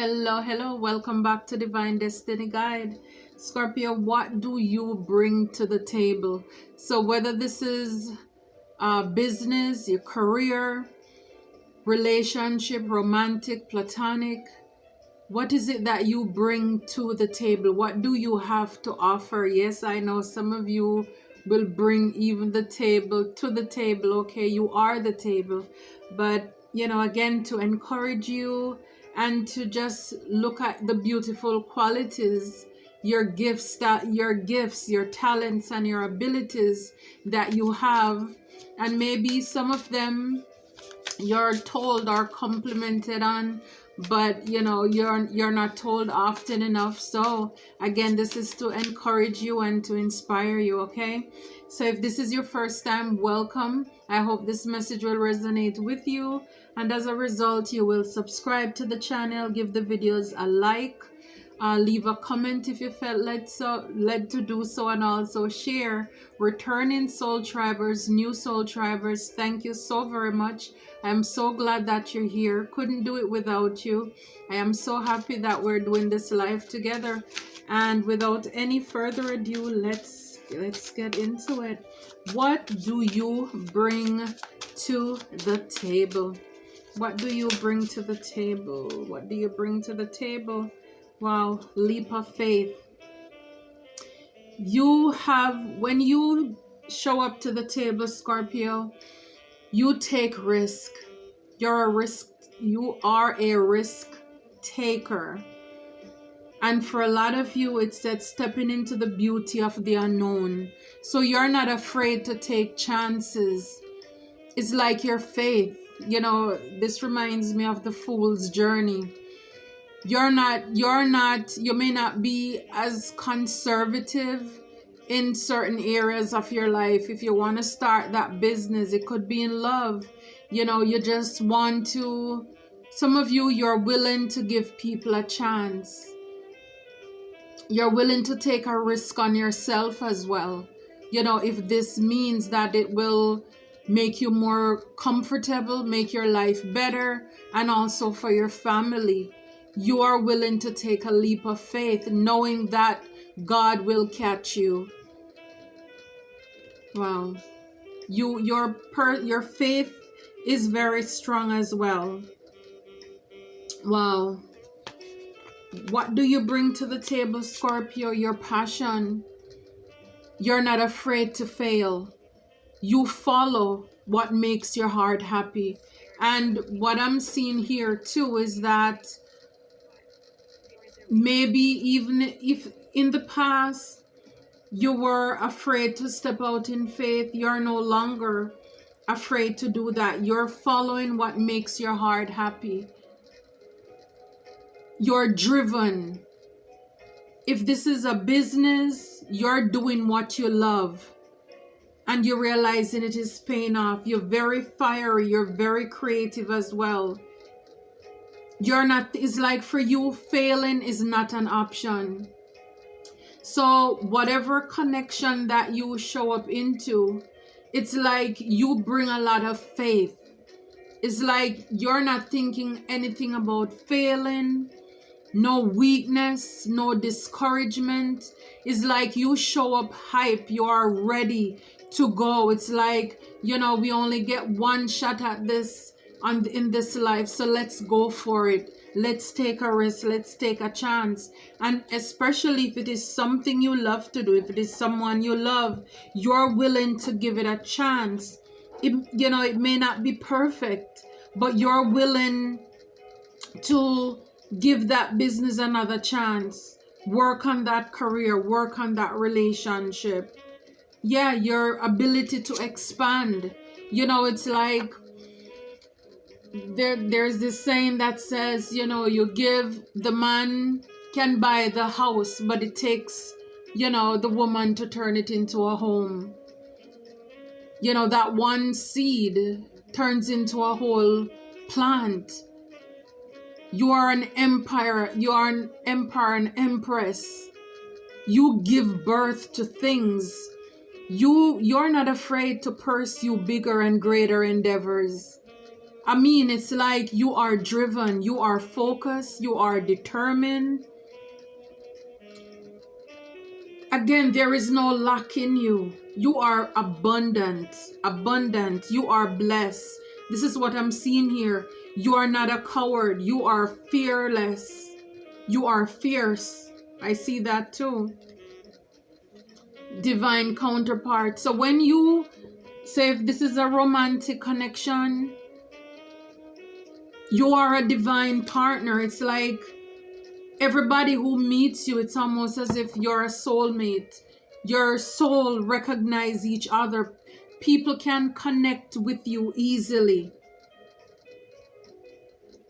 Hello, welcome back to Divine Destiny Guide. Scorpio, what do you bring to the table? So, whether this is business, your career, relationship, romantic, platonic, what is it that you bring to the table? What do you have to offer? Yes, I know some of you will bring even the table to the table. Okay, you are the table. But, again, to encourage you and to just look at the beautiful qualities, your talents and your abilities that you have. And maybe some of them you're told or complimented on, but you're not told often enough. So again, this is to encourage you and to inspire you. Okay, so if this is your first time, welcome. I hope this message will resonate with you, and as a result you will subscribe to the channel, give the videos a like, leave a comment if you felt led to do so, and also share. Returning soul tribers, new soul tribers, thank you so very much. I am so glad that you're here. Couldn't do it without you. I am so happy that we're doing this live together. And without any further ado, let's get into it. What do you bring to the table? What do you bring to the table? What do you bring to the table? Wow, leap of faith. When you show up to the table, Scorpio, you take risk. You are a risk taker. And for a lot of you, it's that stepping into the beauty of the unknown. So you're not afraid to take chances. It's like your faith. This reminds me of the fool's journey. You may not be as conservative in certain areas of your life. If you want to start that business, it could be in love. You just want to, some of you're willing to give people a chance. You're willing to take a risk on yourself as well. If this means that it will make you more comfortable, make your life better, and also for your family. You are willing to take a leap of faith, knowing that God will catch you. Wow. Your faith is very strong as well. Wow. What do you bring to the table, Scorpio? Your passion. You're not afraid to fail. You follow what makes your heart happy. And what I'm seeing here too is that maybe even if in the past you were afraid to step out in faith, you're no longer afraid to do that. You're following what makes your heart happy. You're driven. If this is a business, you're doing what you love and you're realizing it is paying off. You're very fiery. You're very creative as well. It's like for you, failing is not an option. So whatever connection that you show up into, it's like you bring a lot of faith. It's like you're not thinking anything about failing, no weakness, no discouragement. It's like you show up hype. You are ready to go. It's like, we only get one shot at this in this life, so let's go for it. Let's take a risk. Let's take a chance. And especially if it is something you love to do, if it is someone you love, you're willing to give it a chance. It may not be perfect, but you're willing to give that business another chance. Work on that career, work on that relationship. Yeah, your ability to expand. It's like there's this saying that says, the man can buy the house, but it takes, the woman to turn it into a home. That one seed turns into a whole plant. You are an empire. You are an emperor, an empress. You give birth to things. You're not afraid to pursue bigger and greater endeavors. I mean, it's like you are driven, you are focused, you are determined. Again, there is no lack in you. You are abundant, abundant. You are blessed. This is what I'm seeing here. You are not a coward. You are fearless. You are fierce. I see that too. Divine counterpart. So when you say, if this is a romantic connection, you are a divine partner. It's like everybody who meets you, it's almost as if you're a soulmate. Your soul recognize each other. People can connect with you easily.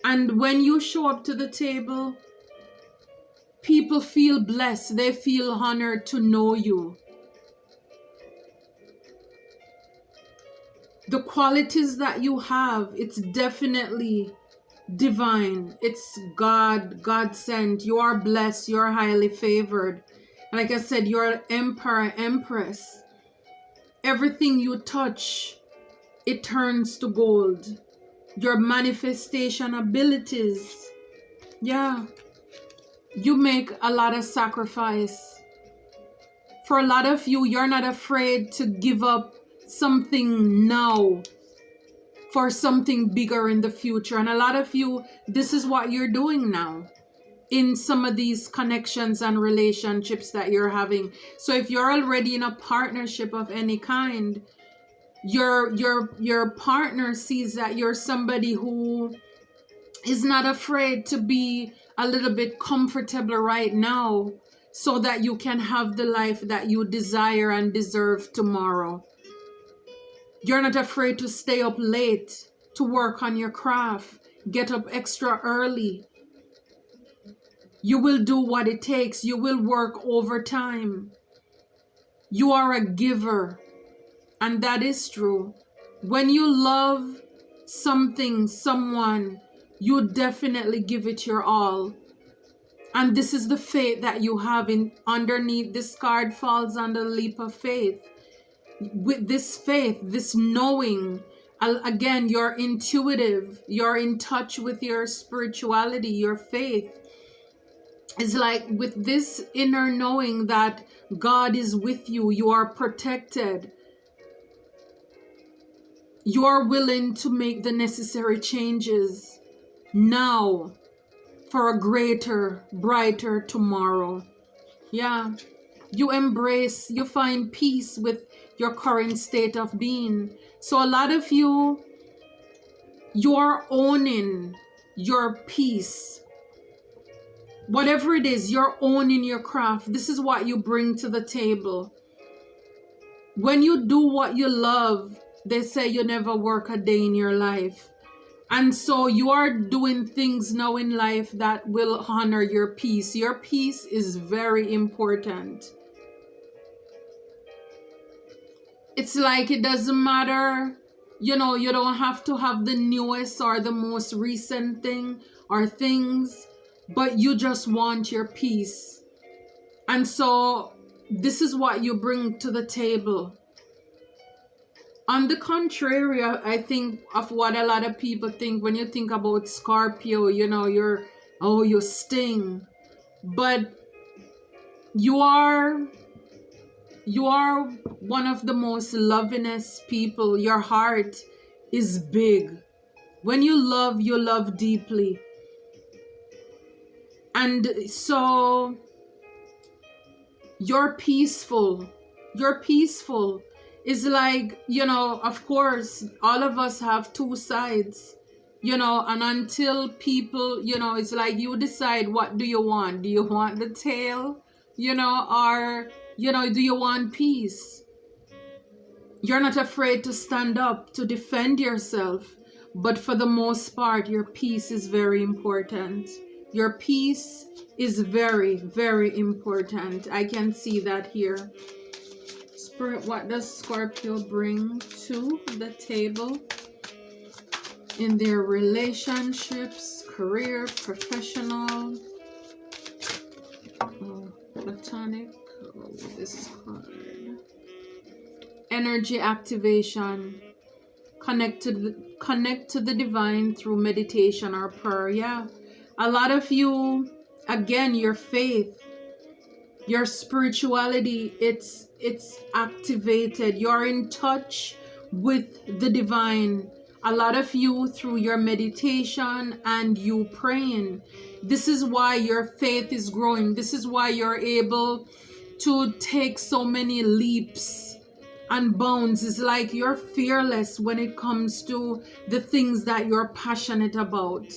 And when you show up to the table, people feel blessed. They feel honored to know you. The qualities that you have, it's definitely divine. It's God sent. You are blessed. You are highly favored. Like I said, you're an emperor, empress. Everything you touch, it turns to gold. Your manifestation abilities, yeah, you make a lot of sacrifice. For a lot of you, you're not afraid to give up something now for something bigger in the future. And a lot of you, this is what you're doing now in some of these connections and relationships that you're having. So if you're already in a partnership of any kind, your partner sees that you're somebody who is not afraid to be a little bit comfortable right now so that you can have the life that you desire and deserve tomorrow. You're not afraid to stay up late to work on your craft, get up extra early. You will do what it takes. You will work overtime. You are a giver, and that is true. When you love something, someone, you definitely give it your all. And this is the faith that you have in underneath. This card falls under the leap of faith. With this faith, this knowing, again, you're intuitive, you're in touch with your spirituality, your faith. It's like with this inner knowing that God is with you, you are protected. You are willing to make the necessary changes now for a greater, brighter tomorrow. Yeah, you embrace, you find peace with your current state of being. So a lot of you, you're owning your peace. Whatever it is, you're owning your craft. This is what you bring to the table. When you do what you love, they say you never work a day in your life. And so you are doing things now in life that will honor your peace. Your peace is very important. It's like it doesn't matter, you know, you don't have to have the newest or the most recent thing or things, but you just want your peace. And so this is what you bring to the table. On the contrary, I think of what a lot of people think when you think about Scorpio, you know, you sting. But you are one of the most lovingest people. Your heart is big. When you love deeply. And so you're peaceful. You're peaceful. It's like, you know, of course, all of us have two sides, you know, and until people, you know, it's like you decide, what do you want? Do you want the tail, you know, or, you know, do you want peace? You're not afraid to stand up, to defend yourself. But for the most part, your peace is very important. Your peace is very, very important. I can see that here. Spirit, what does Scorpio bring to the table in their relationships, career, professional, platonic? This card. Energy activation. Connect to the divine through meditation or prayer. Yeah. A lot of you, again, your faith, your spirituality, it's activated. You're in touch with the divine. A lot of you through your meditation and you praying. This is why your faith is growing. This is why you're able to take so many leaps and bounds. It's like you're fearless when it comes to the things that you're passionate about.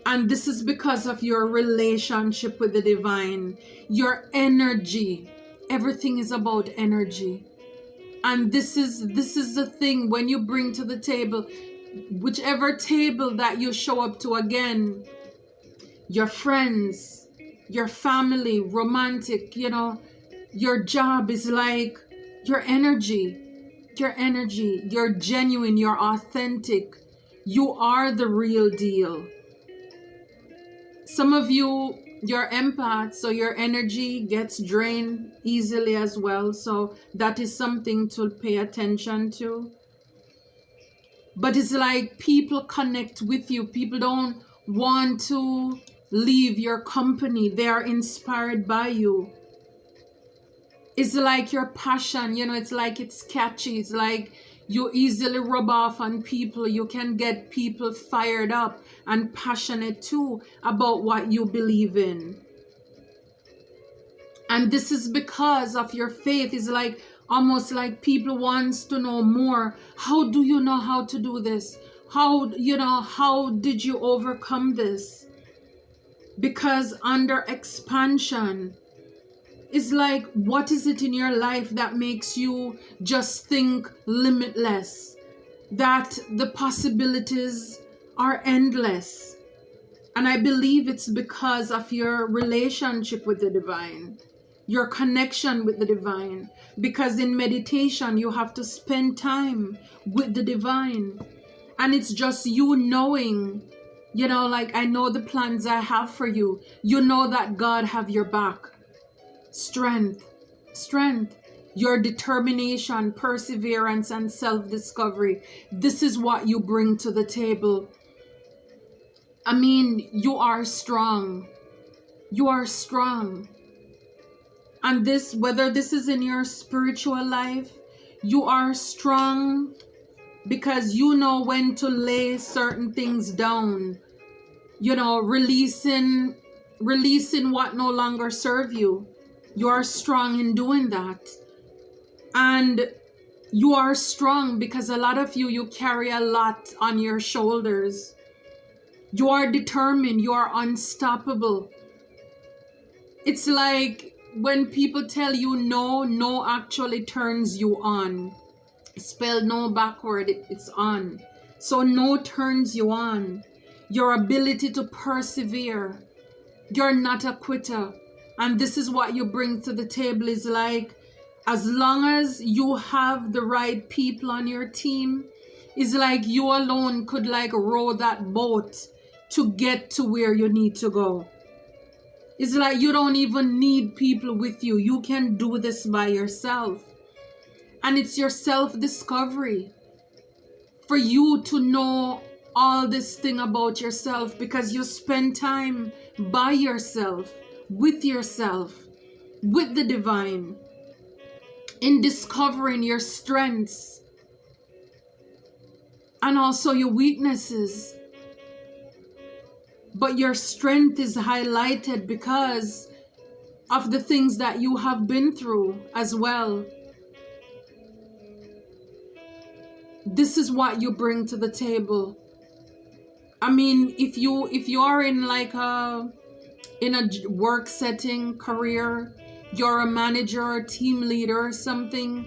And this is because of your relationship with the divine, your energy. Everything is about energy. And this is the thing when you bring to the table, whichever table that you show up to, again, your friends, your family, romantic, your job is like your energy. You're genuine, you're authentic. You are the real deal. Some of you, you're empaths, so your energy gets drained easily as well. So that is something to pay attention to. But it's like people connect with you. People don't want to leave your company. They are inspired by you. It's like your passion, it's like it's catchy. It's like you easily rub off on people. You can get people fired up and passionate too about what you believe in. And this is because of your faith. It's like almost like people wants to know more. How do you know how to do this? How did you overcome this? Because under expansion, it's like, what is it in your life that makes you just think limitless? That the possibilities are endless. And I believe it's because of your relationship with the divine, your connection with the divine. Because in meditation, you have to spend time with the divine. And it's just you knowing, like, I know the plans I have for you. You know that God have your back. Strength, your determination, perseverance, and self-discovery. This is what you bring to the table. I mean, you are strong. And this, whether this is in your spiritual life, you are strong because you know when to lay certain things down. Releasing what no longer serve you. You are strong in doing that. And you are strong because a lot of you carry a lot on your shoulders. You are determined. You are unstoppable. It's like when people tell you no actually turns you on. Spell no backward, it's on. So no turns you on. Your ability to persevere. You're not a quitter. And this is what you bring to the table. Is like, as long as you have the right people on your team, it's like you alone could like row that boat to get to where you need to go. It's like you don't even need people with you. You can do this by yourself. And it's your self-discovery. For you to know all this thing about yourself, because you spend time by yourself, with the divine, in discovering your strengths and also your weaknesses. But your strength is highlighted because of the things that you have been through as well. This is what you bring to the table. I mean, if you are in like in a work setting, career, you're a manager or team leader or something,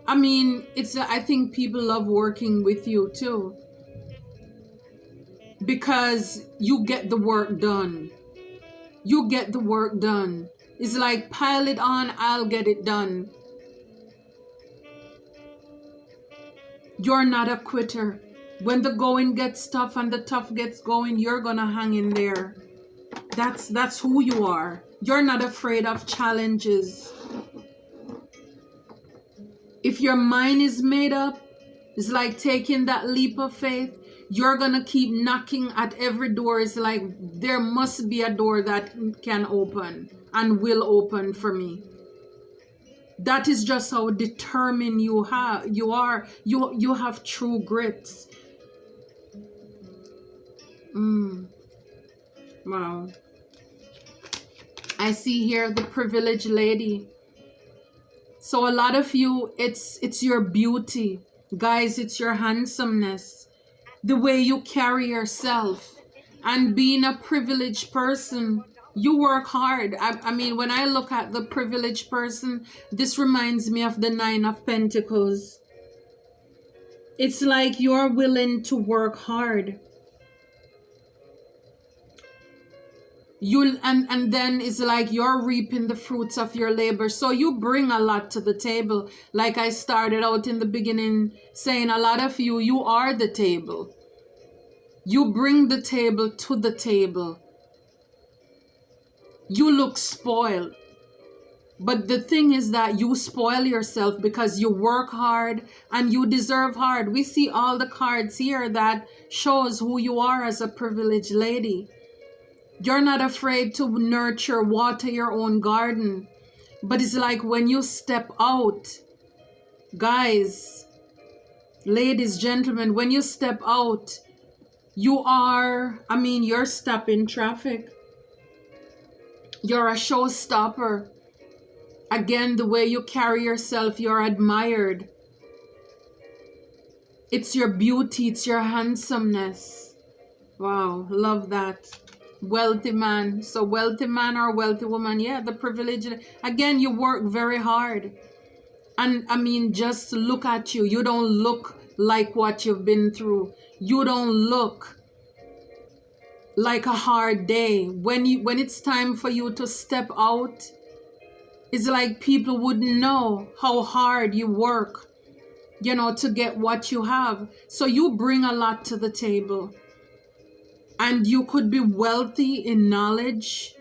I mean, I think people love working with you too, because you get the work done. It's like, pile it on, I'll get it done. You're not a quitter. When the going gets tough and the tough gets going, you're gonna hang in there. That's who you are. You're not afraid of challenges. If your mind is made up, It's like taking that leap of faith. You're gonna keep knocking at every door. It's like there must be a door that can open and will open for me. That is just how determined you are. You have true grit. Wow. I see here the privileged lady. So a lot of you, it's your beauty. Guys, it's your handsomeness. The way you carry yourself. And being a privileged person, you work hard. I mean, when I look at the privileged person, this reminds me of the 9 of Pentacles. It's like you're willing to work hard. And then it's like you're reaping the fruits of your labor. So you bring a lot to the table. Like I started out in the beginning saying, a lot of you are the table. You bring the table to the table. You look spoiled. But the thing is that you spoil yourself because you work hard and you deserve hard. We see all the cards here that shows who you are as a privileged lady. You're not afraid to nurture, water your own garden. But it's like when you step out, guys, ladies, gentlemen, when you step out, you're stopping traffic. You're a showstopper. Again, the way you carry yourself, you're admired. It's your beauty, it's your handsomeness. Wow, love that. Wealthy man. So wealthy man or wealthy woman, yeah, the privilege. Again, you work very hard. And I mean, just look at you. You don't look like what you've been through. You don't look like a hard day. When it's time for you to step out, it's like people wouldn't know how hard you work, to get what you have. So you bring a lot to the table. And you could be wealthy in knowledge,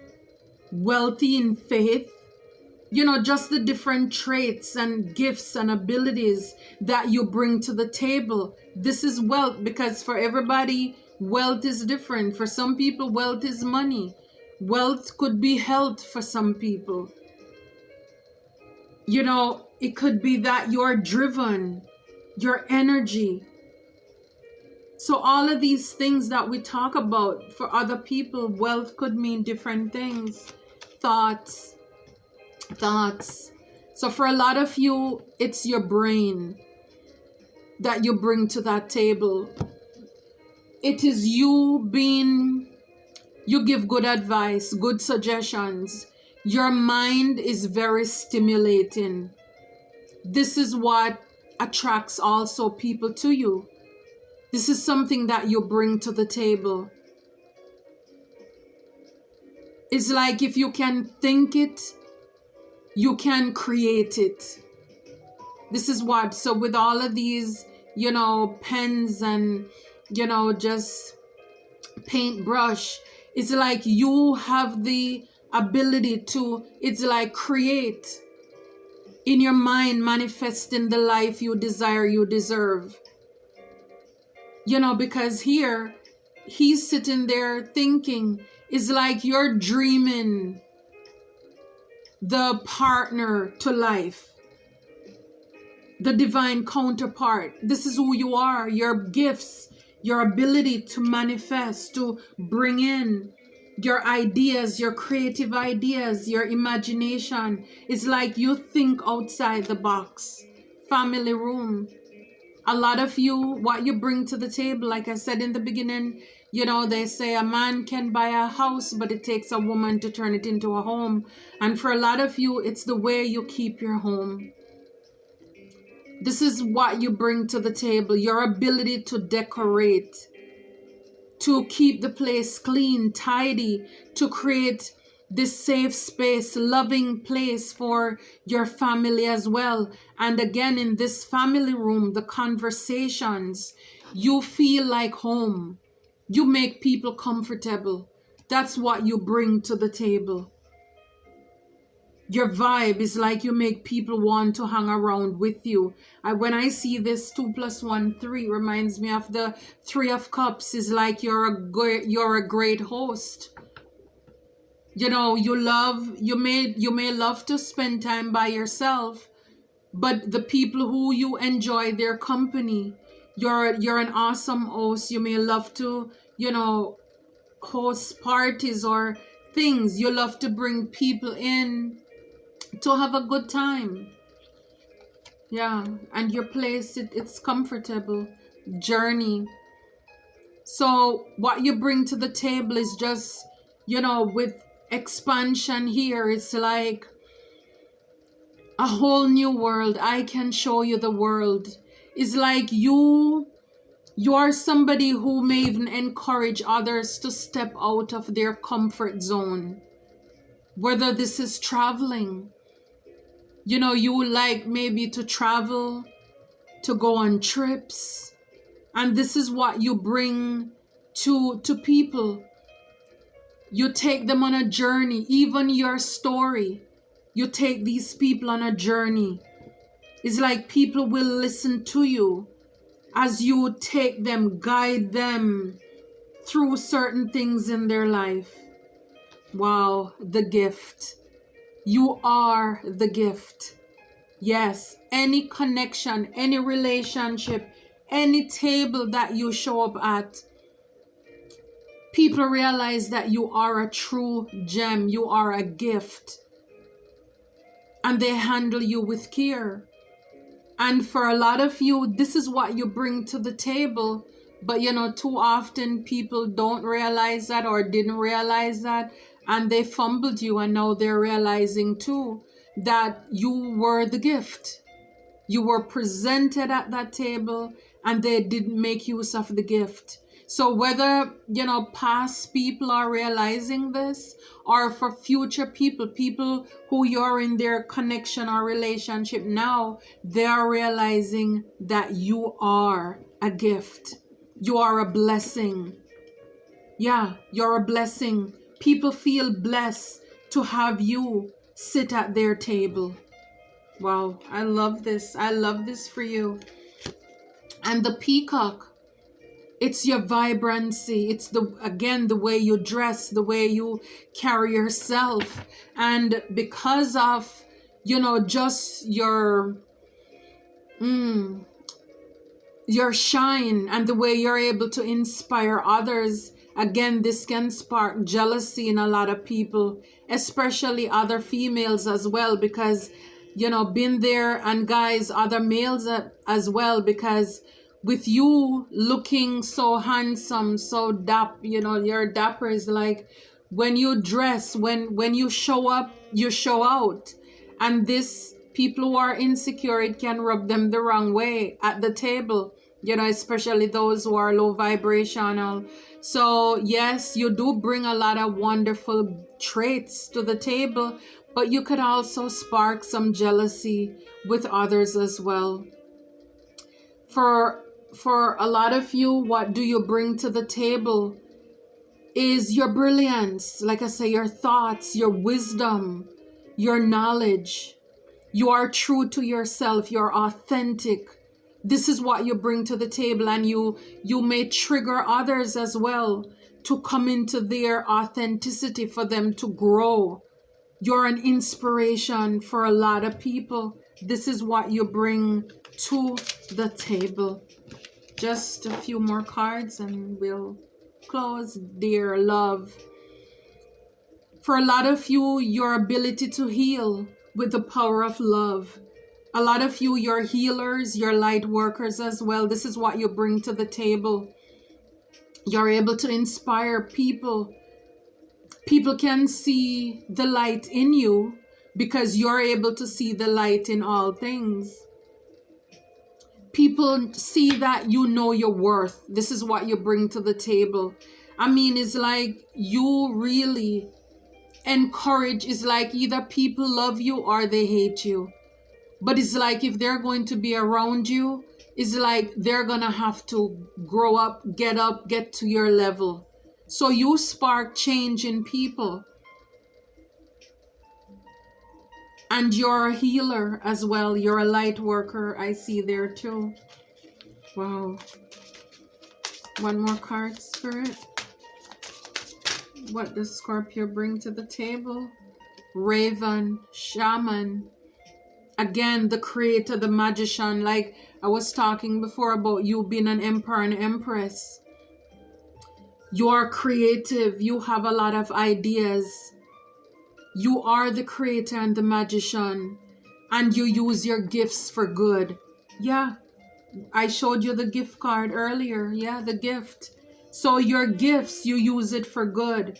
wealthy in faith, just the different traits and gifts and abilities that you bring to the table. This is wealth, because for everybody, wealth is different. For some people, wealth is money. Wealth could be health for some people. It could be that you're driven, your energy. So all of these things that we talk about, for other people, wealth could mean different things. Thoughts. So for a lot of you, it's your brain that you bring to that table. It is you give good advice, good suggestions. Your mind is very stimulating. This is what attracts also people to you. This is something that you bring to the table. It's like if you can think it, you can create it. This is what, so with all of these, pens and, just paintbrush, it's like you have the ability to, it's like create in your mind, manifesting the life you desire, you deserve. Because here, he's sitting there thinking, it's like you're dreaming the partner to life, the divine counterpart. This is who you are, your gifts, your ability to manifest, to bring in your ideas, your creative ideas, your imagination. It's like you think outside the box. Family room. A lot of you, what you bring to the table, like I said in the beginning, they say a man can buy a house, but it takes a woman to turn it into a home. And for a lot of you, it's the way you keep your home. This is what you bring to the table, your ability to decorate, to keep the place clean, tidy, to create this safe space, loving place for your family as well. And again, in this family room, the conversations, you feel like home. You make people comfortable. That's what you bring to the table. Your vibe is like you make people want to hang around with you. When I see this 2 plus 1 3 reminds me of the 3 of Cups. Is like you're a great host. You know, you may love to spend time by yourself, but the people who you enjoy their company, you're an awesome host. You may love to, host parties or things. You love to bring people in to have a good time. Yeah, and your place, it's comfortable. Journey. So what you bring to the table is just, with expansion here, it's like a whole new world. I can show you the world. It's like you're somebody who may even encourage others to step out of their comfort zone. Whether this is traveling, you like maybe to travel, to go on trips, and this is what you bring to people. You take them on a journey. Even your story, you take these people on a journey. It's like people will listen to you as you take them, guide them through certain things in their life. Wow, the gift. You are the gift. Yes, any connection, any relationship, any table that you show up at, people realize that you are a true gem, you are a gift, and they handle you with care. And for a lot of you, this is what you bring to the table. But too often people don't realize that or didn't realize that, and they fumbled you, and now they're realizing too that you were the gift. You were presented at that table and they didn't make use of the gift. So whether, past people are realizing this, or for future people who you're in their connection or relationship now, they are realizing that you are a gift. You are a blessing. Yeah, you're a blessing. People feel blessed to have you sit at their table. Wow, I love this. I love this for you. And the peacock, it's your vibrancy. It's the way you dress, the way you carry yourself. And because of, just your shine and the way you're able to inspire others, again, this can spark jealousy in a lot of people, especially other females as well, because been there, and guys, other males as well, because with you looking so handsome, so your dapper is like, when you dress, when you show up, you show out. And this, people who are insecure, it can rub them the wrong way at the table, especially those who are low vibrational. So yes, you do bring a lot of wonderful traits to the table, but you could also spark some jealousy with others as well. For a lot of you, what do you bring to the table is your brilliance. Like I say, your thoughts, your wisdom, your knowledge. You are true to yourself. You're authentic. This is what you bring to the table, and you may trigger others as well to come into their authenticity, for them to grow. You're an inspiration for a lot of people. This is what you bring to the table. Just a few more cards and we'll close. Dear love, for a lot of you, your ability to heal with the power of love. A lot of you, you're healers, you're light workers as well. This is what you bring to the table. You're able to inspire people. People can see the light in you because you're able to see the light in all things. People see that you know your worth. This is what you bring to the table. I mean, it's like you really encourage. It's like either people love you or they hate you. But it's like if they're going to be around you, it's like they're going to have to grow up, get to your level. So you spark change in people. And you're a healer as well. You're a light worker. I see there too. Wow. One more card, Spirit. What does Scorpio bring to the table? Raven, shaman. Again, the creator, the magician. Like I was talking before about you being an emperor and empress. You're creative. You have a lot of ideas. You are the creator and the magician. And you use your gifts for good. Yeah. I showed you the gift card earlier. Yeah, the gift. So your gifts, you use it for good.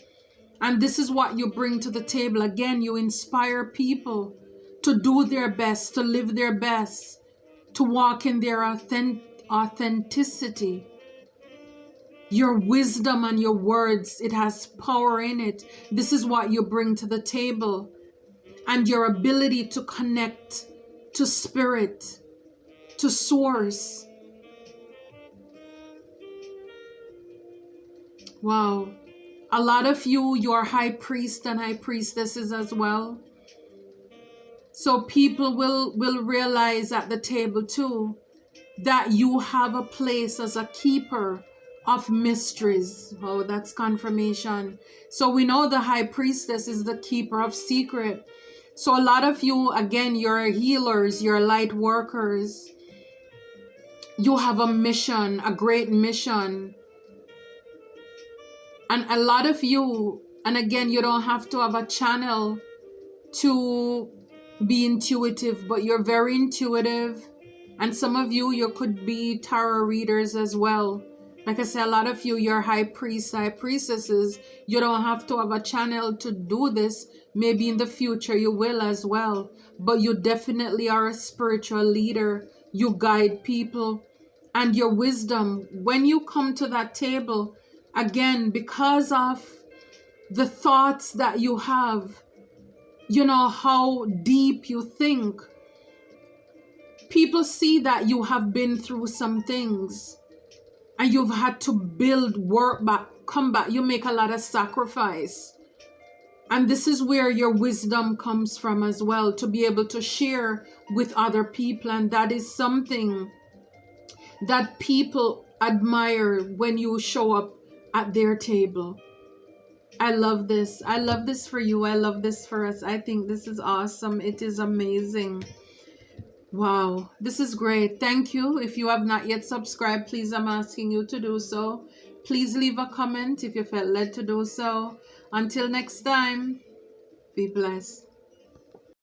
And this is what you bring to the table. Again, you inspire people to do their best, to live their best, to walk in their authenticity. Your wisdom and your words, it has power in it. This is what you bring to the table. And your ability to connect to spirit, to source. Wow. A lot of you are high priest and high priestesses as well. So people will realize at the table too that you have a place as a keeper of mysteries. Oh, that's confirmation. So we know the high priestess is the keeper of secret. So a lot of you, again, you're healers, you're light workers. You have a mission, a great mission. And a lot of you, and again, you don't have to have a channel to be intuitive, but you're very intuitive. And some of you, you could be tarot readers as well. Like I said, a lot of you, you're high priests, high priestesses. You don't have to have a channel to do this. Maybe in the future you will as well. But you definitely are a spiritual leader. You guide people. And your wisdom, when you come to that table, again, because of the thoughts that you have, you know, how deep you think, people see that you have been through some things and you've had to build, work back, come back. You make a lot of sacrifice. And this is where your wisdom comes from as well, to be able to share with other people. And that is something that people admire when you show up at their table. I love this. I love this for you. I love this for us. I think this is awesome. It is amazing. Wow, this is great. Thank you. If you have not yet subscribed, please, I'm asking you to do so. Please leave a comment if you felt led to do so. Until next time, be blessed.